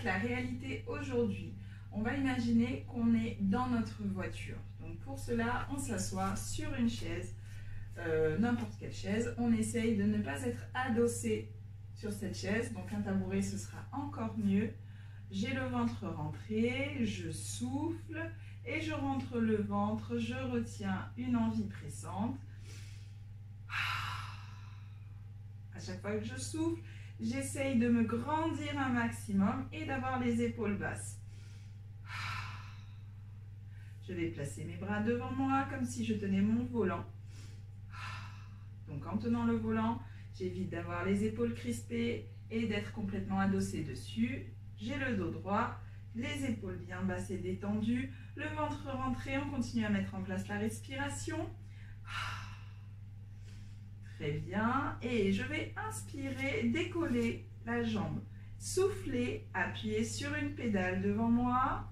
avec la réalité aujourd'hui. On va imaginer qu'on est dans notre voiture. Donc pour cela, on s'assoit sur une chaise, n'importe quelle chaise. On essaye de ne pas être adossé sur cette chaise. Donc un tabouret, ce sera encore mieux. J'ai le ventre rentré, je souffle et je rentre le ventre. Je retiens une envie pressante. À chaque fois que je souffle, j'essaye de me grandir un maximum et d'avoir les épaules basses. Je vais placer mes bras devant moi comme si je tenais mon volant. Donc en tenant le volant, j'évite d'avoir les épaules crispées et d'être complètement adossée dessus. J'ai le dos droit, les épaules bien basses et détendues, le ventre rentré. On continue à mettre en place la respiration. Très bien. Et je vais inspirer, décoller la jambe. Souffler, appuyer sur une pédale devant moi.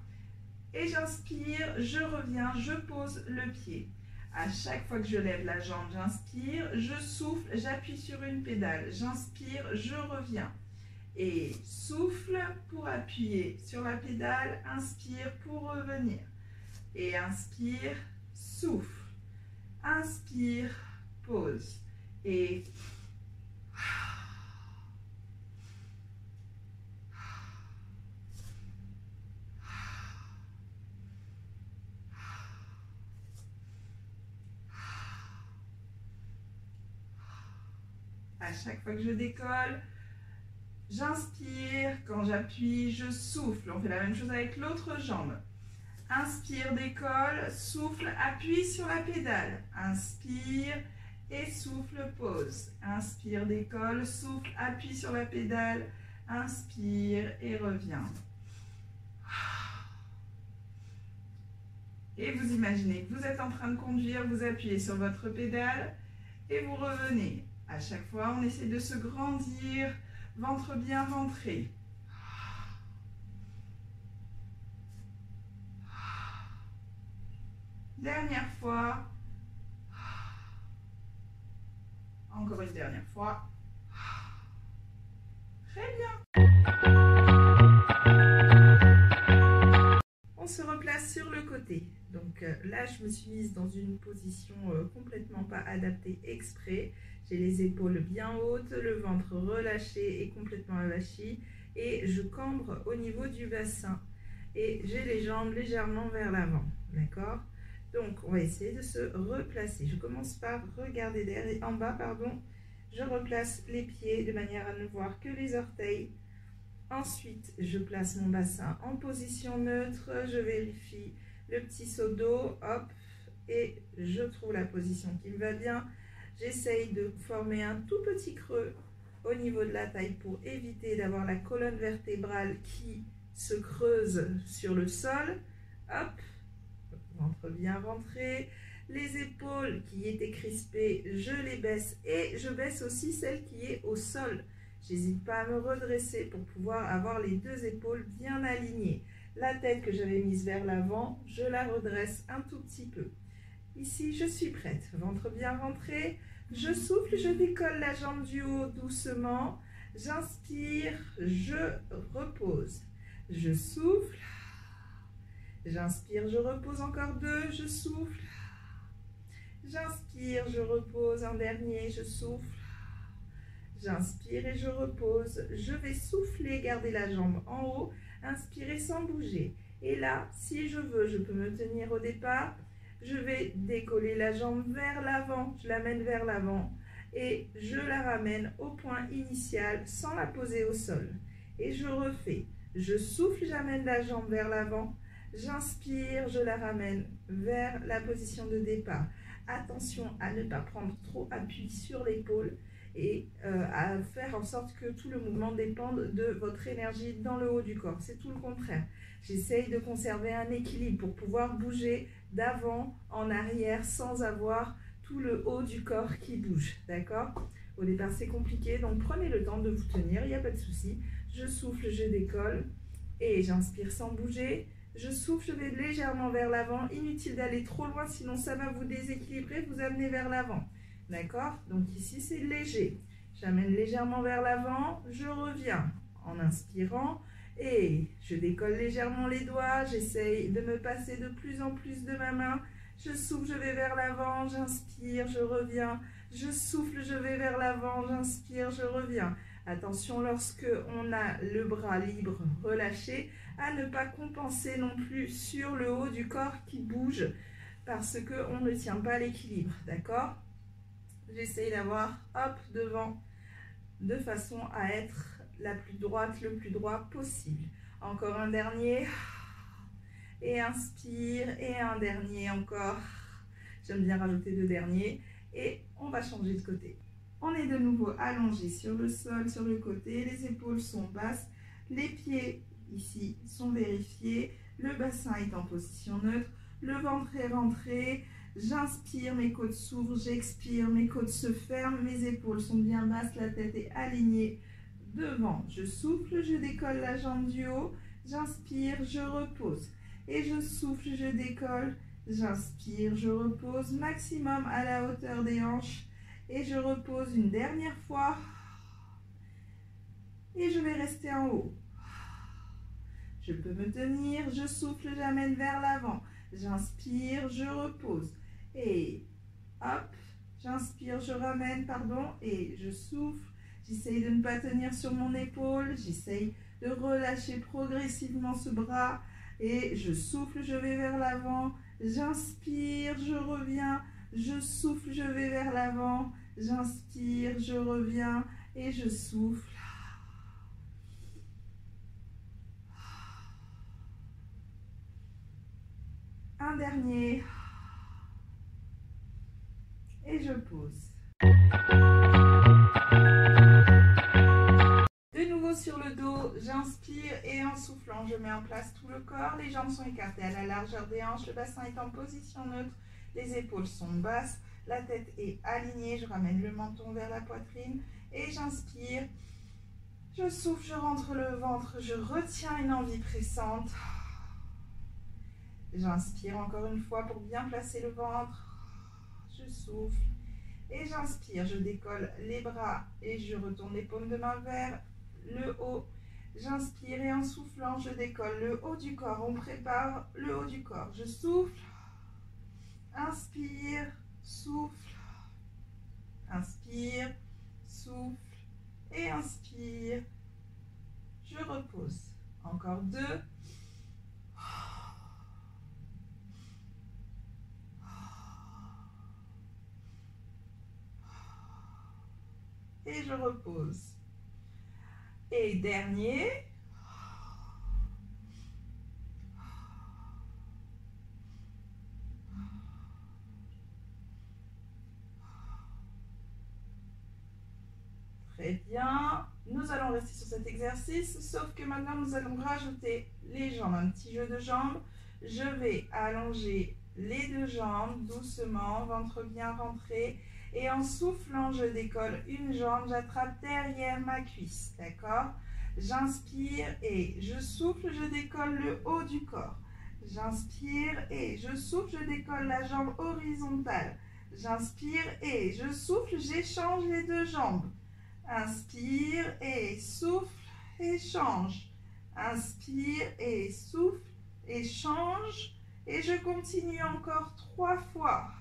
Et j'inspire, je reviens, je pose le pied. À chaque fois que je lève la jambe, j'inspire, je souffle, j'appuie sur une pédale. J'inspire, je reviens. Et souffle pour appuyer sur la pédale, inspire pour revenir. Et inspire, souffle. Inspire, pause. Et à chaque fois que je décolle, j'inspire, quand j'appuie, je souffle. On fait la même chose avec l'autre jambe. Inspire, décolle, souffle, appuie sur la pédale. Inspire et souffle, pause. Inspire, décolle, souffle, appuie sur la pédale. Inspire et reviens. Et vous imaginez que vous êtes en train de conduire, vous appuyez sur votre pédale et vous revenez. À chaque fois, on essaie de se grandir, ventre bien rentré. Dernière fois. Encore une dernière fois. Très bien. On se replace sur le côté. Donc là, je me suis mise dans une position complètement pas adaptée exprès. J'ai les épaules bien hautes, le ventre relâché et complètement avachi. Et je cambre au niveau du bassin. Et j'ai les jambes légèrement vers l'avant. D'accord ? Donc, on va essayer de se replacer. Je commence par regarder derrière, en bas, pardon. Je replace les pieds de manière à ne voir que les orteils. Ensuite, je place mon bassin en position neutre. Je vérifie le petit seau d'eau. Hop. Et je trouve la position qui me va bien. J'essaye de former un tout petit creux au niveau de la taille pour éviter d'avoir la colonne vertébrale qui se creuse sur le sol. Hop. Ventre bien rentré, les épaules qui étaient crispées, je les baisse et je baisse aussi celle qui est au sol. J'hésite pas à me redresser pour pouvoir avoir les deux épaules bien alignées. La tête que j'avais mise vers l'avant, je la redresse un tout petit peu. Ici, je suis prête. Ventre bien rentré, je souffle, je décolle la jambe du haut doucement. J'inspire, je repose. Je souffle. J'inspire, je repose encore deux, je souffle. J'inspire, je repose un dernier, je souffle. J'inspire et je repose. Je vais souffler, garder la jambe en haut, inspirer sans bouger. Et là, si je veux, je peux me tenir au départ. Je vais décoller la jambe vers l'avant, je l'amène vers l'avant et je la ramène au point initial sans la poser au sol. Et je refais. Je souffle, j'amène la jambe vers l'avant. J'inspire, je la ramène vers la position de départ. Attention à ne pas prendre trop appui sur l'épaule et à faire en sorte que tout le mouvement dépende de votre énergie dans le haut du corps. C'est tout le contraire. J'essaye de conserver un équilibre pour pouvoir bouger d'avant en arrière sans avoir tout le haut du corps qui bouge. D'accord ? Au départ, c'est compliqué, donc prenez le temps de vous tenir, il n'y a pas de souci. Je souffle, je décolle et j'inspire sans bouger. Je souffle, je vais légèrement vers l'avant. Inutile d'aller trop loin, sinon ça va vous déséquilibrer, vous amener vers l'avant. D'accord? Donc ici, c'est léger. J'amène légèrement vers l'avant, je reviens en inspirant Et je décolle légèrement les doigts, j'essaye de me passer de plus en plus de ma main. Je souffle, je vais vers l'avant, j'inspire, je reviens. Je souffle, je vais vers l'avant, j'inspire, je reviens. Attention, lorsque on a le bras libre relâché, à ne pas compenser non plus sur le haut du corps qui bouge parce qu'on ne tient pas l'équilibre, d'accord? J'essaye d'avoir, hop, devant, de façon à être la plus droite, le plus droit possible. Encore un dernier. Et inspire. Et un dernier encore. J'aime bien rajouter 2 derniers. Et on va changer de côté. On est de nouveau allongé sur le sol, sur le côté. Les épaules sont basses. Les pieds, ici, sont vérifiés. Le bassin est en position neutre. Le ventre est rentré. J'inspire, mes côtes s'ouvrent, j'expire, mes côtes se ferment, mes épaules sont bien basses, la tête est alignée devant. Je souffle, je décolle la jambe du haut, j'inspire, je repose. Et je souffle, je décolle, j'inspire, je repose, maximum à la hauteur des hanches. Et je repose une dernière fois. Et je vais rester en haut. Je peux me tenir, je souffle, j'amène vers l'avant. J'inspire, je repose. Et hop, j'inspire, je ramène, pardon, et je souffle. J'essaye de ne pas tenir sur mon épaule. J'essaye de relâcher progressivement ce bras. Et je souffle, je vais vers l'avant. J'inspire, je reviens. Je souffle, je vais vers l'avant. J'inspire, je reviens. Et je souffle. Un dernier. Et je pose. De nouveau sur le dos, j'inspire et en soufflant, je mets en place tout le corps. Les jambes sont écartées à la largeur des hanches, le bassin est en position neutre, les épaules sont basses, la tête est alignée, je ramène le menton vers la poitrine et j'inspire. Je souffle, je rentre le ventre, je retiens une envie pressante. J'inspire encore une fois pour bien placer le ventre. Je souffle et j'inspire. Je décolle les bras et je retourne les paumes de main vers le haut. J'inspire et en soufflant, je décolle le haut du corps. On prépare le haut du corps. Je souffle. Inspire, souffle. Inspire, souffle et inspire. Je repose. Encore 2. Et je repose. Et dernier. Très bien. Nous allons rester sur cet exercice, sauf que maintenant nous allons rajouter les jambes, un petit jeu de jambes. Je vais allonger les 2 jambes doucement, ventre bien rentré. Et en soufflant, je décolle une jambe, j'attrape derrière ma cuisse, d'accord? J'inspire et je souffle, je décolle le haut du corps. J'inspire et je souffle, je décolle la jambe horizontale. J'inspire et je souffle, j'échange les 2 jambes. Inspire et souffle, échange. Inspire et souffle, échange. Et je continue encore 3 fois.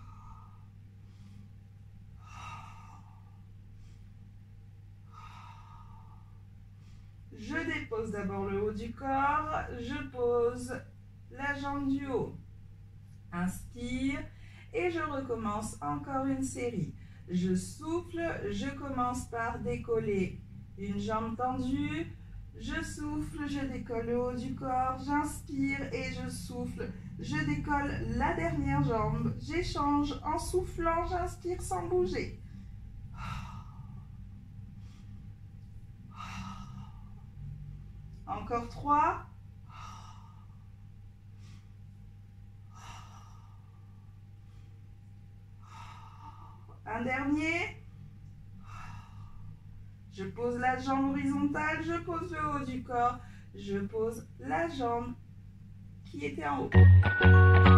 Je dépose d'abord le haut du corps, je pose la jambe du haut. Inspire et je recommence encore une série. Je souffle, je commence par décoller une jambe tendue. Je souffle, je décolle le haut du corps. J'inspire et je souffle. Je décolle la dernière jambe. J'échange en soufflant, j'inspire sans bouger. Encore 3. Un dernier. Je pose la jambe horizontale, je pose le haut du corps, je pose la jambe qui était en haut.